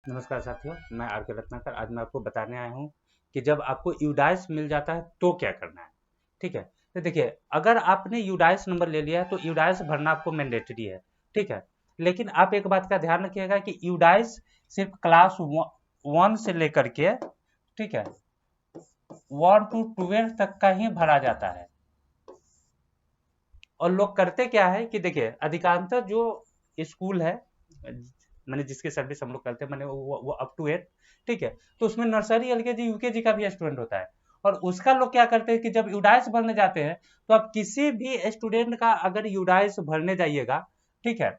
नमस्कार साथियों, मैं आर के रत्नाकर। आज मैं आपको बताने आया हूँ कि जब आपको यूडाइस मिल जाता है तो क्या करना है। ठीक है, तो देखिए, अगर आपने यूडाइस नंबर ले लिया है तो यूडाइस भरना आपको मैंडेटरी है। ठीक है, लेकिन आप एक बात का ध्यान रखिएगा कि यूडाइस सिर्फ क्लास 1 से लेकर के, ठीक है, 1 to 12 तक का ही भरा जाता है। और लोग करते क्या है कि देखिए, अधिकांशतः जो स्कूल है, मैंने जिसकी सर्विस हम लोग करते हैं, मैंने वो अप टू 8, ठीक है, तो उसमें नर्सरी एलकेजी यूकेजी का भी स्टूडेंट होता है। और उसका लोग क्या करते हैं कि जब यूडाइस भरने जाते हैं तो आप किसी भी स्टूडेंट का अगर यूडाइस भरने जाइएगा, ठीक है,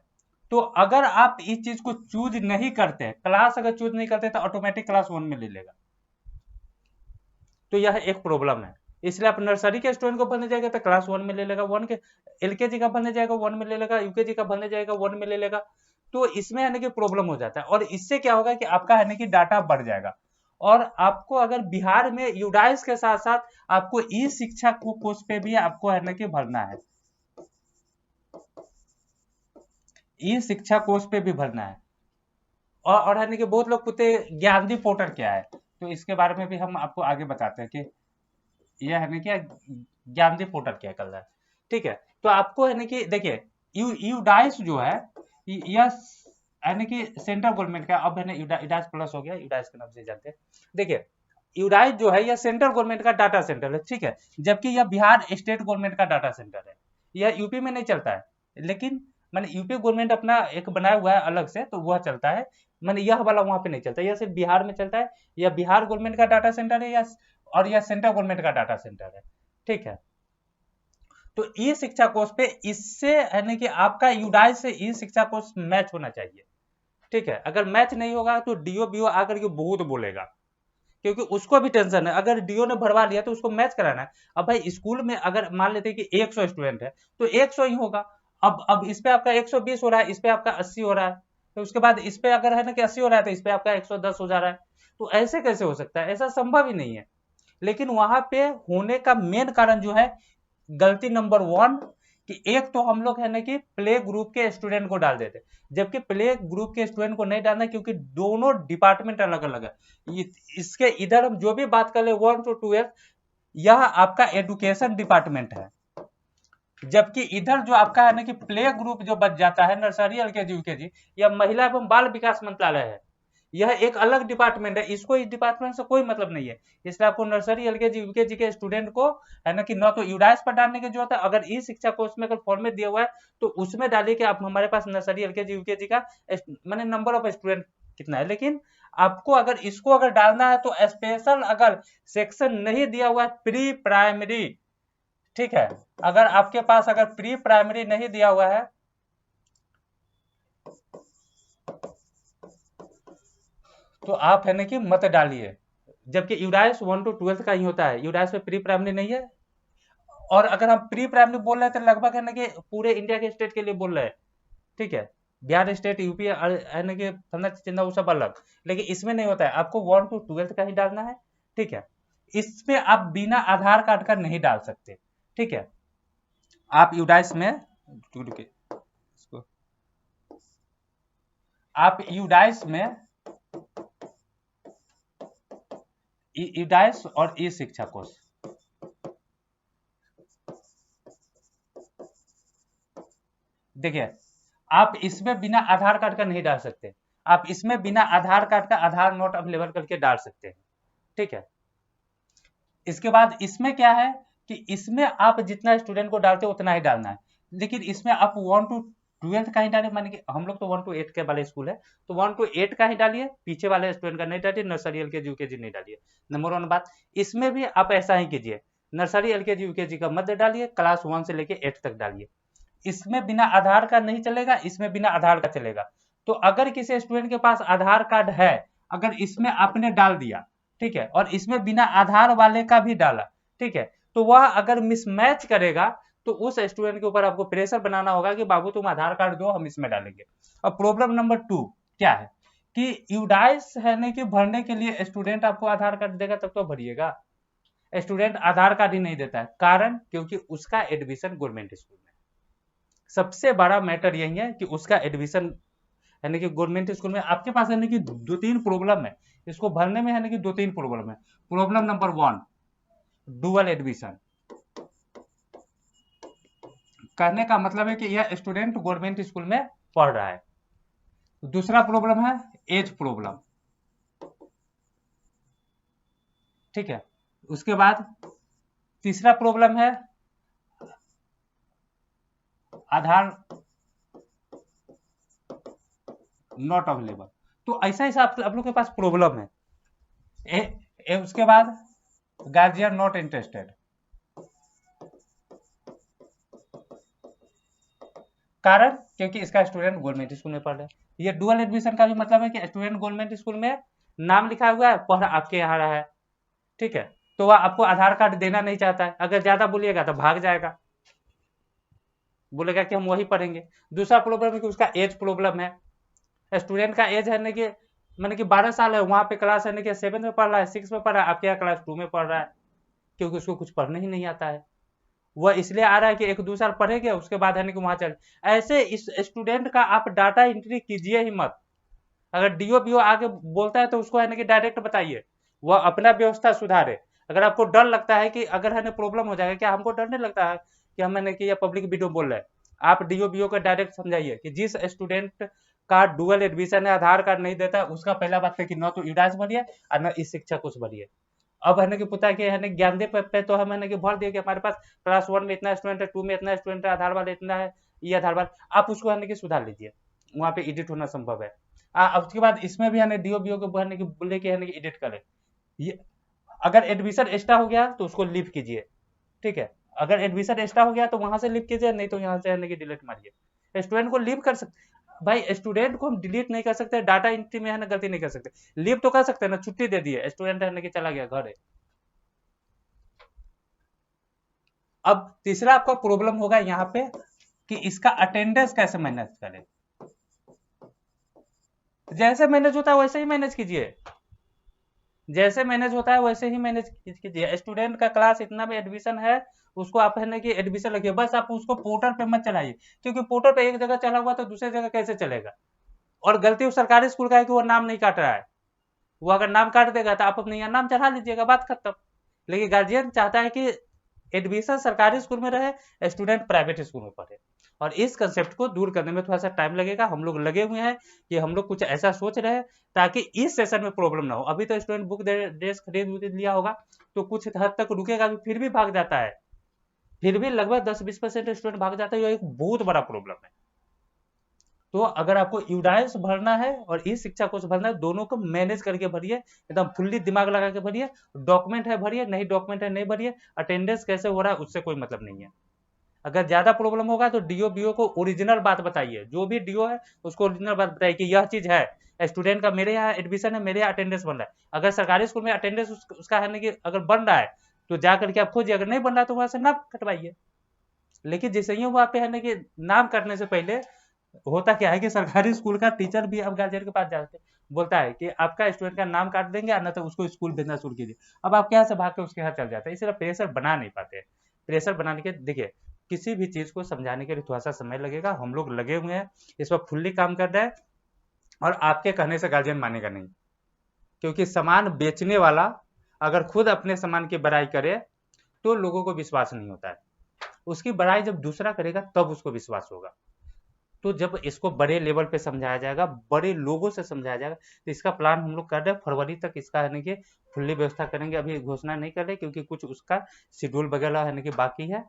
तो अगर आप इस चीज को चूज नहीं करते, क्लास अगर चूज नहीं करते, तो ऑटोमेटिक क्लास 1 में ले लेगा। तो यह एक प्रॉब्लम है। इसलिए आप नर्सरी के स्टूडेंट को भरने जाएगा तो क्लास 1 में ले लेगा, 1 के एलकेजी का भरने जाएगा 1 में ले लेगा, यूकेजी का भरने जाएगा 1 में ले लेगा। तो इसमें यानी कि प्रॉब्लम हो जाता है, और इससे क्या होगा कि आपका यानी कि डाटा बढ़ जाएगा। और आपको अगर बिहार में यूडाइस के साथ साथ आपको ई शिक्षा को कोर्स पे भी आपको है ना कि भरना है, ई शिक्षा कोर्स पे भी भरना है। और है ना कि बहुत लोग पूछते हैं ज्ञानदी पोर्टल क्या है, तो इसके बारे में भी हम आपको आगे बताते हैं कि यह है ना कि ज्ञानदी पोर्टल क्या कर रहा है। ठीक है, तो आपको है ना कि देखिए, यूडाइस जो है, यह है ना कि सेंट्रल गवर्नमेंट का, अब है ना यूडाइस प्लस हो गया, यूडाइस के नाम से जानते हैं। देखिए, यूडाइस जो है यह सेंट्रल गवर्नमेंट का डाटा सेंटर है, ठीक है, जबकि यह बिहार स्टेट गवर्नमेंट का डाटा सेंटर है। यह यूपी में नहीं चलता है, लेकिन मैंने यूपी गवर्नमेंट अपना एक बनाया हुआ है अलग से, तो वह चलता है। मैंने यह वाला वहां पे नहीं चलता, यह सिर्फ बिहार में चलता है। यह बिहार गवर्नमेंट का डाटा सेंटर है, या और यह सेंट्रल गवर्नमेंट का डाटा सेंटर है। ठीक है, तो ई शिक्षा कोर्स पे इससे है ना कि आपका यूडाइस से ई शिक्षा कोर्स मैच होना चाहिए। ठीक है, अगर मैच नहीं होगा तो डीओ बीओ आकर के बहुत बोलेगा, क्योंकि उसको भी टेंशन है। अगर डीओ ने भरवा लिया तो उसको मैच कराना है। अब भाई, स्कूल में अगर मान लेते हैं कि 100 स्टूडेंट है तो 100 ही होगा। अब इस पे आपका 120 हो रहा है, इस पे आपका 80 हो रहा है, तो उसके बाद इस पे अगर है ना कि 80 हो रहा है तो इस पे आपका 110 हो जा रहा है। तो ऐसे कैसे हो सकता है? ऐसा संभव ही नहीं है। लेकिन वहां पे होने का मेन कारण जो है, गलती नंबर 1, कि एक तो हम लोग है ना कि प्ले ग्रुप के स्टूडेंट को डाल देते, जबकि प्ले ग्रुप के स्टूडेंट को नहीं डालना, क्योंकि दोनों डिपार्टमेंट अलग अलग है। इसके इधर हम जो भी बात कर ले 1 to 12, यह आपका एजुकेशन डिपार्टमेंट है, जबकि इधर जो आपका है ना कि प्ले ग्रुप जो बच जाता है, नर्सरी एलकेजी यूकेजी, यह महिला एवं बाल विकास मंत्रालय है। यह एक अलग डिपार्टमेंट है, इसको इस डिपार्टमेंट से कोई मतलब नहीं है। इसलिए आपको नर्सरी एलकेजी यूकेजी के स्टूडेंट को है ना कि न तो यूडाइस पर डालने की जरूरत है। अगर ई शिक्षा कोर्स में अगर फॉर्मेट दिया हुआ है तो उसमें डालिए कि आप हमारे पास नर्सरी एलकेजी यूकेजी का मैंने नंबर ऑफ स्टूडेंट कितना है। लेकिन आपको अगर इसको अगर डालना है तो स्पेशल अगर सेक्शन नहीं दिया हुआ है प्री प्राइमरी, ठीक है, अगर आपके पास अगर प्री प्राइमरी नहीं दिया हुआ है तो आप है ना कि मत डालिए। जबकि यूडाइस 1 to 12 का ही होता है, यूडाइस में प्री प्राइमरी नहीं है। और अगर हम प्री प्राइमरी बोल रहे हैं तो लगभग है ना कि पूरे इंडिया के स्टेट के लिए बोल रहे हैं। ठीक है, बिहार स्टेट, यूपी है ना कि फलना चिन्ह वो सब अलग। लेकिन इसमें नहीं होता है, आपको 1 to 12 का ही डालना है। ठीक है, इसमें आप बिना आधार कार्ड का नहीं डाल सकते। ठीक है, आप यूडाइस में इसको, आप यूडाइस में यूडाइस और ई शिक्षा कोर्स, देखिए, आप इसमें बिना आधार कार्ड का नहीं डाल सकते। आप इसमें बिना आधार कार्ड का आधार नोट अवेलेबल करके डाल सकते हैं। ठीक है, इसके बाद इसमें क्या है कि इसमें आप जितना स्टूडेंट को डालते हो उतना ही डालना है। लेकिन इसमें आप 1 to 12 का ही डालिए, माने कि हम लोग तो 1 to 8 के वाले स्कूल है, तो 1 to 8 का ही डालिए, पीछे वाले स्टूडेंट का नहीं डालिए, नर्सरी एलकेजी यूकेजी नहीं डालिए। नंबर 1 बात। इसमें भी आप ऐसा ही कीजिए, नर्सरी एलकेजी यूकेजी का मत डालिए, क्लास 1 से लेके 8 तक डालिए। इसमें बिना आधार कार्ड नहीं चलेगा, इसमें बिना आधार कार्ड चलेगा। तो अगर किसी स्टूडेंट के पास आधार कार्ड है, अगर इसमें आपने डाल दिया, ठीक है, और इसमें बिना आधार वाले का भी डाला, ठीक है, तो वह अगर मिसमैच करेगा तो उस स्टूडेंट के ऊपर आपको प्रेशर बनाना होगा कि बाबू तुम आधार कार्ड दो, हम इसमें डालेंगे। अब प्रॉब्लम नंबर 2 क्या है कि यूडाइस है नहीं कि भरने के लिए स्टूडेंट आपको आधार कार्ड देगा तब तो भरिएगा। स्टूडेंट आधार कार्ड ही नहीं देता है, कारण क्योंकि उसका एडमिशन गवर्नमेंट स्कूल में। सबसे बड़ा मैटर यही है कि उसका एडमिशन यानी कि गवर्नमेंट स्कूल में आपके पास यानी कि 2-3 प्रॉब्लम है, इसको भरने में यानी कि 2-3 प्रॉब्लम है। Problem number 1, dual admission. कहने का मतलब है कि यह स्टूडेंट गवर्नमेंट स्कूल में पढ़ रहा है। दूसरा प्रॉब्लम है एज प्रॉब्लम, ठीक है। उसके बाद तीसरा प्रॉब्लम है आधार नॉट अवेलेबल। तो ऐसा ऐसा आप लोग के पास प्रॉब्लम है। उसके बाद गार्जियन नॉट इंटरेस्टेड। कारण क्योंकि इसका स्टूडेंट गवर्नमेंट स्कूल में पढ़ रहा है। ये डुअल एडमिशन का भी मतलब है कि स्टूडेंट गवर्नमेंट स्कूल में नाम लिखा हुआ है, पढ़ आपके यहाँ रहा है, ठीक है। तो वह आपको आधार कार्ड देना नहीं चाहता है, अगर ज्यादा बोलिएगा तो भाग जाएगा, बोलेगा कि हम वही पढ़ेंगे। दूसरा प्रॉब्लम है कि उसका एज प्रॉब्लम है। स्टूडेंट का एज है ना कि मैंने कि 12 साल है, वहां पे क्लास है ना कि 7 में पढ़ रहा है, 6 में पढ़ रहा है, आपके यहाँ क्लास 2 में पढ़ रहा है, क्योंकि उसको कुछ पढ़ने ही नहीं आता है। वह इसलिए आ रहा है कि 1-2 साल पढ़ेगा, उसके बाद है ना कि वहां चल। ऐसे इस स्टूडेंट का आप डाटा एंट्री कीजिए ही मत। अगर डीओ बीओ आगे बोलता है तो उसको है ना कि डायरेक्ट बताइए, वह अपना व्यवस्था सुधारे। अगर आपको डर लगता है कि अगर है ना प्रॉब्लम हो जाएगा, क्या हमको डर नहीं लगता है कि हम मैंने कि यह पब्लिक वीडियो बोल रहे हैं, आप डीओ बीओ को डायरेक्ट समझाइए कि जिस स्टूडेंट का डुअल एडमिशन है, आधार कार्ड नहीं देता, उसका पहला बात है कि न तो ईडास भरिए और न इस शिक्षा कुछ भरिए। अब है ना कि पता है कि है ना ज्ञानदेव पे तो हम है ना कि भर दिए कि हमारे पास क्लास 1 में इतना स्टूडेंट है, 2 में इतना स्टूडेंट है, आधार वाले इतना है, ये आधार वाले, आप उसको है ना कि सुधार लीजिए, वहां पे एडिट होना संभव है। उसके बाद इसमें भी है ना डीओ बीओ को है ना कि बोले कि है ना कि एडिट करें। ये अगर एडमिशन एक्स्ट्रा हो गया तो उसको लीव कीजिए, ठीक है। अगर एडमिशन एक्स्ट्रा हो गया तो वहां से लीव कीजिए, नहीं तो यहाँ से है ना कि डिलीट मारिए। स्टूडेंट को लीव कर सकते भाई, स्टूडेंट को हम डिलीट नहीं कर सकते, डाटा एंट्री में है ना गलती नहीं कर सकते, लीव तो कर सकते हैं ना, छुट्टी दे दिए, स्टूडेंट है ना कि चला गया घर है। अब तीसरा आपका प्रॉब्लम होगा यहाँ पे कि इसका अटेंडेंस कैसे मैनेज करें। जैसे मैनेज होता है वैसे ही मैनेज कीजिए, जैसे मैनेज होता है वैसे ही मैनेज कीजिए। स्टूडेंट का क्लास इतना में एडमिशन है, उसको आप है ना कि एडमिशन लगिए, बस आप उसको पोर्टल पे मत चलाइए, क्योंकि पोर्टल पे एक जगह चला हुआ तो दूसरी जगह कैसे चलेगा। और गलती उस सरकारी स्कूल का है कि वो नाम नहीं काट रहा है, वो अगर नाम काट देगा तो आप अपने यहाँ नाम चढ़ा लीजिएगा, बात खत्म। लेकिन गार्जियन चाहता है कि एडमिशन सरकारी स्कूल में रहे, स्टूडेंट प्राइवेट स्कूल में पढ़े, और इस कंसेप्ट को दूर करने में थोड़ा सा टाइम लगेगा। हम लोग लगे हुए हैं कि हम लोग कुछ ऐसा सोच रहे हैं ताकि इस सेशन में प्रॉब्लम ना हो। अभी तो स्टूडेंट बुक ड्रेस खरीद लिया होगा तो कुछ हद तक रुकेगा, फिर भी भाग जाता है, फिर भी लगभग 10-20% स्टूडेंट भाग जाता है, ये एक बहुत बड़ा प्रॉब्लम है। तो अगर आपको यूडाइस भरना है और ई शिक्षा कोर्स भरना है, दोनों को मैनेज करके भरिए, एकदम फुल्ली दिमाग लगा के भरिए। डॉक्यूमेंट है भरिए, नहीं डॉक्यूमेंट है नहीं भरिए, अटेंडेंस कैसे हो रहा है उससे कोई मतलब नहीं है। अगर ज्यादा प्रॉब्लम होगा तो डीओ बीओ को ओरिजिनल बात बताइए, जो भी डीओ है उसको ओरिजिनल बात बताइए कि यह चीज है, स्टूडेंट का मेरे यहाँ एडमिशन है, मेरे यहाँ अटेंडेंस बन रहा है। अगर सरकारी स्कूल में अटेंडेंस उसका है ना कि अगर बन रहा है तो जा करके आप खोजिए, अगर नहीं बन रहा है तो वहां से नाम कटवाइए। लेकिन जैसे ही वहां पे है ना कि नाम काटने से पहले होता क्या है कि सरकारी स्कूल का टीचर भी अब गार्जियन के पास जाते बोलता है कि आपका स्टूडेंट का नाम काट देंगे, ना तो उसको स्कूल भेजना शुरू कीजिए। अब आप यहाँ से भाग के उसके यहाँ चल जाते हैं, इसलिए प्रेशर बना नहीं पाते। प्रेशर बनाने के देखिए, किसी भी चीज को समझाने के लिए थोड़ा सा समय लगेगा, हम लोग लगे हुए हैं इस पर फुल्ली काम कर रहे हैं, और आपके कहने से गार्जियन मानेगा नहीं, क्योंकि सामान बेचने वाला अगर खुद अपने सामान की बड़ाई करे तो लोगों को विश्वास नहीं होता है, उसकी बड़ाई जब दूसरा करेगा तब उसको विश्वास होगा। तो जब इसको बड़े लेवल पे समझाया जाएगा, बड़े लोगों से समझाया जाएगा, तो इसका प्लान हम लोग कर रहे हैं, फरवरी तक इसका है कि फुल्ली व्यवस्था करेंगे। अभी घोषणा नहीं कर रहे क्योंकि कुछ उसका शेड्यूल वगैरह है कि बाकी है,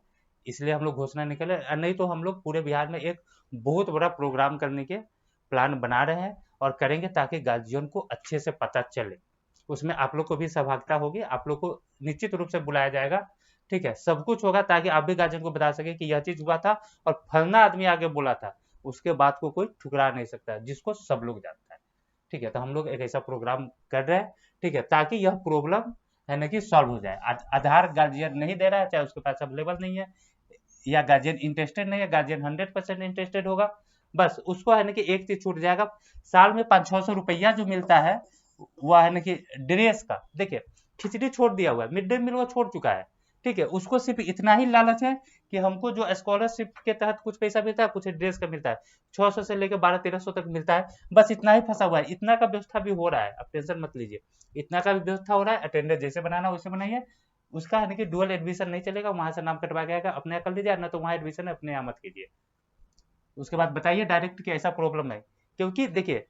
इसलिए हम लोग घोषणा नहीं कर रहे। नहीं तो हम लोग पूरे बिहार में एक बहुत बड़ा प्रोग्राम करने के प्लान बना रहे हैं और करेंगे, ताकि गार्जियन को अच्छे से पता चले। उसमें आप लोग को भी सहभागिता होगी, आप लोग को निश्चित रूप से बुलाया जाएगा, ठीक है। सब कुछ होगा ताकि आप भी गार्जियन को बता सके कि यह चीज हुआ था और फलना आदमी आगे बोला था, उसके बाद को कोई ठुकरा नहीं सकता, जिसको सब लोग जानता है, ठीक है। तो हम लोग एक ऐसा प्रोग्राम कर रहे हैं, ठीक है, ताकि यह प्रॉब्लम है ना कि सॉल्व हो जाए। आधार गार्जियन नहीं दे रहा है, चाहे उसके पास अवेलेबल नहीं है, या गार्जियन इंटरेस्टेड नहीं है, गार्जियन 100% इंटरेस्टेड होगा, बस उसको है ना कि एक चीज छूट जाएगा। साल में 500-600 रुपया जो मिलता है वो है ना कि ड्रेस का, देखिए खिचड़ी छोड़ दिया हुआ है, मिड डे मील वो छोड़ चुका है, ठीक है, उसको सिर्फ इतना ही लालच है कि हमको जो स्कॉलरशिप के तहत कुछ पैसा मिलता है, कुछ ड्रेस का मिलता है, 600 से लेकर 1200-1300 तक मिलता है, बस इतना ही फंसा हुआ है। इतना का व्यवस्था भी हो रहा है, आप टेंशन मत लीजिए, इतना का भी व्यवस्था हो रहा है। अटेंडेंस जैसे बनाना वैसे बनाइए, उसका है कि डुअल एडमिशन नहीं चलेगा, वहां से नाम कटवा के अपने यहाँ कर लीजिए, ना तो वहां एडमिशन अपने यहाँ मत कीजिए। उसके बाद बताइए डायरेक्ट कि ऐसा प्रॉब्लम है, क्योंकि देखिए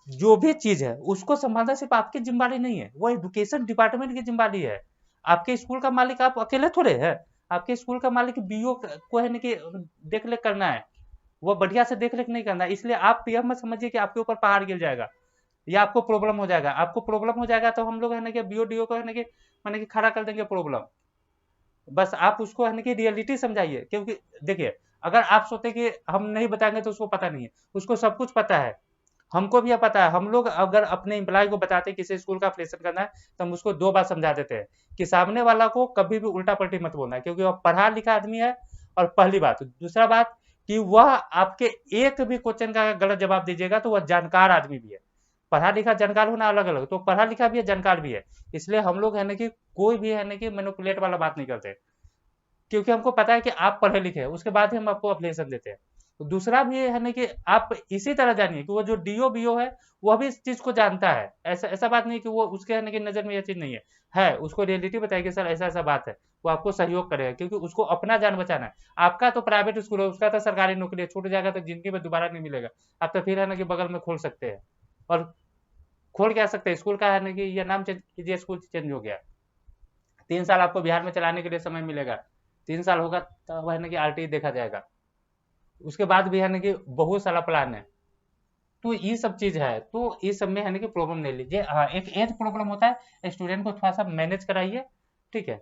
जो भी चीज है उसको संभालना सिर्फ आपकी जिम्मेदारी नहीं है, वो एजुकेशन डिपार्टमेंट की जिम्मेदारी है। आपके स्कूल का मालिक आप अकेले थोड़े है, आपके स्कूल का मालिक बीओ को है कि देख रेख करना है, वो बढ़िया से देख रेख नहीं करना है। इसलिए आप यह मत समझिए कि आपके ऊपर पहाड़ गिर जाएगा या आपको प्रॉब्लम हो जाएगा। आपको प्रॉब्लम हो जाएगा तो हम लोग है ना कि बीओ डीओ को है ना कि माने कि खड़ा कर देंगे प्रॉब्लम। बस आप उसको है ना कि रियलिटी समझाइए, क्योंकि देखिए अगर आप सोचते कि हम नहीं बताएंगे तो उसको पता नहीं है, उसको सब कुछ पता है, हमको भी यह पता है। हम लोग अगर अपने एम्प्लॉय को बताते हैं किसी स्कूल का प्लेसमेंट करना है तो हम उसको 2 बार समझा देते हैं कि सामने वाला को कभी भी उल्टा पलटी मत बोलना है, क्योंकि वह पढ़ा लिखा आदमी है। और पहली बात, दूसरा बात कि वह आपके एक भी क्वेश्चन का गलत जवाब दीजिएगा तो वह जानकार आदमी भी है। पढ़ा लिखा जानकार होना अलग अलग, तो पढ़ा लिखा भी है जानकार भी है। इसलिए हम लोग है ना कि कोई भी है ना कि मैनिपुलेट वाला बात नहीं करते, क्योंकि हमको पता है कि आप पढ़े लिखे हैं, उसके बाद ही हम आपको अप्लीकेशन देते हैं। तो दूसरा भी है ना कि आप इसी तरह जानिए कि वो जो डीओ बीओ है वह भी इस चीज को जानता है। ऐसा ऐसा बात नहीं कि वो उसके है ना कि नजर में यह चीज नहीं है उसको रियलिटी बताइए कि सर ऐसा ऐसा बात है, वो आपको सहयोग करेगा, क्योंकि उसको अपना जान बचाना है। आपका तो प्राइवेट स्कूल है, उसका तो सरकारी नौकरी है, छूट जाएगा तो जिंदगी में दोबारा नहीं मिलेगा। आप तो फिर है ना कि बगल में खोल सकते हैं, और खोल क्या सकते हैं, स्कूल का है ना कि यह नाम चेंज कीजिए, स्कूल चेंज हो गया। 3 साल आपको बिहार में चलाने के लिए समय मिलेगा, 3 साल होगा तब है ना कि आरटीई देखा जाएगा, उसके बाद भी है ना कि बहुत सारा प्लान है। तो ये सब चीज है, तो ये सब में है ना कि प्रॉब्लम नहीं लीजिए। हाँ, एक एज प्रॉब्लम होता है, स्टूडेंट को थोड़ा सा मैनेज कराइए, ठीक है।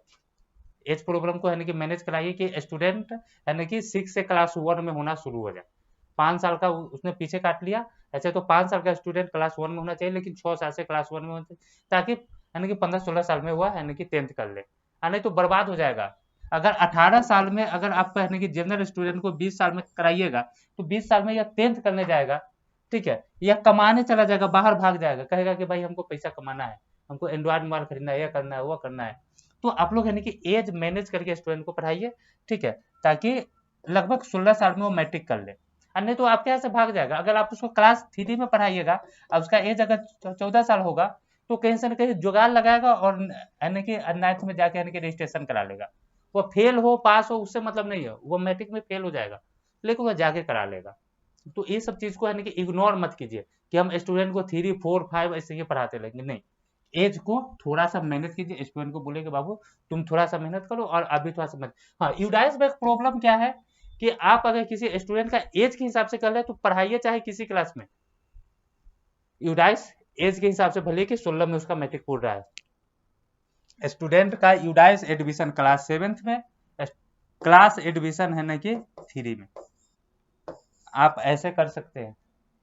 एज प्रॉब्लम को है ना कि मैनेज कराइए कि स्टूडेंट है ना कि 6 से क्लास 1 में होना शुरू हो जाए। 5 साल का उसने पीछे काट लिया, ऐसे तो 5 साल का स्टूडेंट क्लास 1 में होना चाहिए, लेकिन 6 साल से क्लास 1 में होना चाहिए, ताकि है ना कि 15-16 साल में हुआ है ना कि 10th कर ले, नहीं तो बर्बाद हो जाएगा। अगर 18 साल में अगर आप है ना कि जनरल स्टूडेंट को 20 साल में कराइएगा, तो 20 साल में यह 10th करने जाएगा, ठीक है, या कमाने चला जाएगा, बाहर भाग जाएगा, कहेगा कि भाई हमको पैसा कमाना है, हमको एंड्रॉइड मोबाइल खरीदना है, यह करना है, वो करना है। तो आप लोग यानी कि एज मैनेज करके स्टूडेंट को पढ़ाइए, ठीक है, ताकि लगभग 16 साल में वो मैट्रिक कर ले। और नहीं तो आपके यहाँ से भाग जाएगा। अगर आप उसको क्लास 3 में पढ़ाइएगा और उसका एज अगर 14 साल होगा, तो कहीं से न कहीं जुगाड़ लगाएगा और यानी कि 9th में जाके यानी कि रजिस्ट्रेशन करा लेगा। वो फेल हो पास हो उससे मतलब नहीं है, वो मैट्रिक में फेल हो जाएगा, लेकिन वो जाके करा लेगा। तो ये सब चीज को है कि इग्नोर मत कीजिए कि हम स्टूडेंट को 3, 4, 5 ऐसे ही पढ़ाते रहेंगे, नहीं। एज को थोड़ा सा मेहनत कीजिए, स्टूडेंट को बोले कि बाबू तुम थोड़ा सा मेहनत करो और अभी थोड़ा सा मेहनत। हाँ, यूडाइस में प्रॉब्लम क्या है कि आप अगर किसी स्टूडेंट का एज के हिसाब से कर ले तो पढ़ाइए चाहे किसी क्लास में, यूडाइस एज के हिसाब से भले कि 16 में उसका मैट्रिक पूरा रहा है। स्टूडेंट का यूडाइस एडमिशन क्लास 7th में, क्लास एडमिशन है ना कि 3 में, आप ऐसे कर सकते हैं।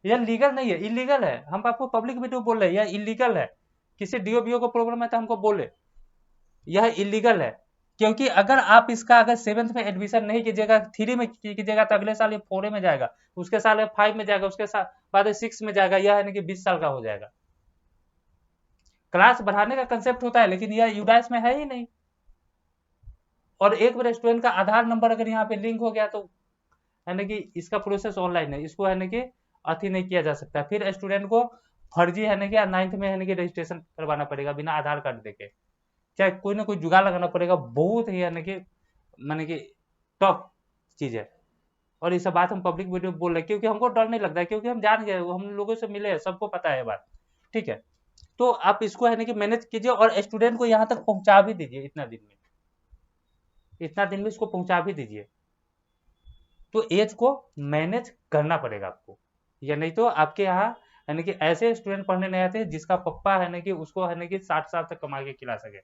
यह लीगल नहीं है, इलीगल है। हम आपको पब्लिक वीडियो बोल रहे हैं यह इलीगल है। किसी डीओ बीओ को प्रॉब्लम है तो हमको बोले, यह इलीगल है। क्योंकि अगर आप इसका अगर 7th में एडमिशन नहीं कीजिएगा, 3 में कीजिएगा, तो अगले साल ये 4 में जाएगा, उसके साल 5 में जाएगा, उसके साल बाद 6 में जाएगा, यह है कि 20 साल का हो जाएगा। क्लास बढ़ाने का कंसेप्ट होता है, लेकिन यह यूडाइस में है ही नहीं। और एक बार स्टूडेंट का आधार नंबर अगर यहाँ पे लिंक हो गया तो है ना कि इसका प्रोसेस ऑनलाइन है, इसको है ना कि अति नहीं किया जा सकता। फिर स्टूडेंट को फर्जी है ना कि 9th में है ना कि रजिस्ट्रेशन करवाना पड़ेगा बिना आधार कार्ड देके, चाहे कोई ना कोई जुगाड़ लगाना पड़ेगा। बहुत ही है ना कि माने कि टफ चीज है। और ये सब बात हम पब्लिक वीडियो बोल रहे हैं क्योंकि हमको डर नहीं लगता है, क्योंकि हम जान गए, हम लोगों से मिले हैं, सबको पता है बात, ठीक है। तो आप इसको है ना कि मैनेज कीजिए और स्टूडेंट को यहाँ तक पहुंचा भी दीजिए, इतना दिन में इसको पहुंचा भी दीजिए। तो एज को मैनेज करना पड़ेगा आपको, या नहीं तो आपके यहाँ यानी कि ऐसे स्टूडेंट पढ़ने नहीं आते जिसका पप्पा है ना कि उसको है ना कि 60 साल तक कमा के खिला सके।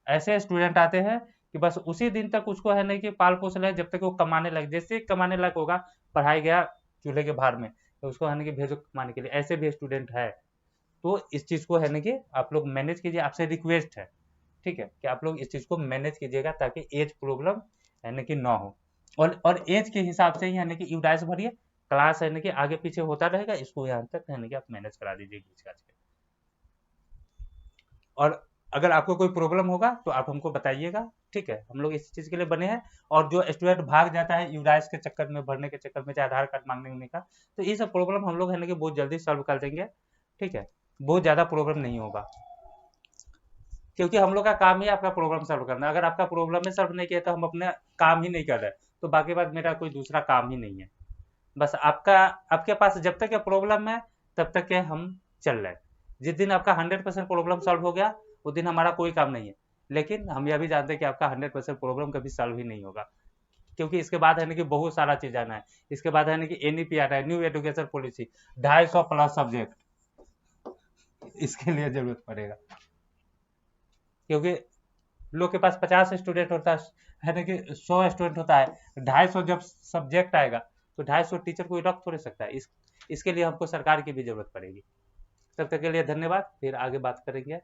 ऐसे स्टूडेंट आते हैं कि बस उसी दिन तक उसको है ना कि पाल पोस ले, जब तक वो कमाने लगे, जैसे कमाने लायक होगा पढ़ाई गया चूल्हे के भार में, तो उसको है ना कि भेजो कमाने के लिए। ऐसे भी स्टूडेंट है। तो इस चीज को है ना कि आप लोग मैनेज कीजिए, आपसे रिक्वेस्ट है, ठीक है, कि आप लोग इस चीज को मैनेज कीजिएगा ताकि एज प्रॉब्लम है ना कि ना हो। और एज के हिसाब से ही यानी कि यूडाइस भरिए, क्लास है ना कि आगे पीछे होता रहेगा, इसको यहाँ तक है ना कि आप मैनेज करा दीजिए खींच काच के। और अगर आपको कोई प्रॉब्लम होगा तो आप हमको बताइएगा, ठीक है। हम लोग इस चीज़ के लिए बने हैं। और जो स्टूडेंट भाग जाता है यूडाइस के चक्कर में, भरने के चक्कर में, चाहे आधार कार्ड मांगने उंगने का, तो ये सब प्रॉब्लम हम लोग है ना कि बहुत जल्दी सॉल्व कर देंगे, ठीक है। बहुत ज़्यादा प्रॉब्लम नहीं होगा, क्योंकि हम लोग का काम ही आपका प्रॉब्लम सॉल्व करना है। अगर आपका प्रॉब्लम ही सॉल्व नहीं किया तो हम अपना काम ही नहीं कर रहे, तो बाकी बात मेरा कोई दूसरा काम ही नहीं है। बस आपका, आपके पास जब तक ये प्रॉब्लम है तब तक के हम चल रहे हैं। जिस दिन आपका 100% प्रॉब्लम सॉल्व हो गया उस दिन हमारा कोई काम नहीं है। लेकिन हम यह भी जानते हैं कि आपका 100% प्रॉब्लम कभी सॉल्व ही नहीं होगा, क्योंकि इसके बाद है ना कि बहुत सारा चीज आना है। इसके बाद है ना कि एनईपी आ रहा है, new education policy, 250 plus subject, इसके लिए जरूरत पड़ेगा। क्योंकि लोग के पास 50 स्टूडेंट होता है ना कि 100 स्टूडेंट होता है, 250 जब सब्जेक्ट आएगा तो 250 टीचर कोई रख थोड़े सकता है। इसके लिए हमको सरकार की भी जरूरत पड़ेगी। तब तक के लिए धन्यवाद, फिर आगे बात करेंगे।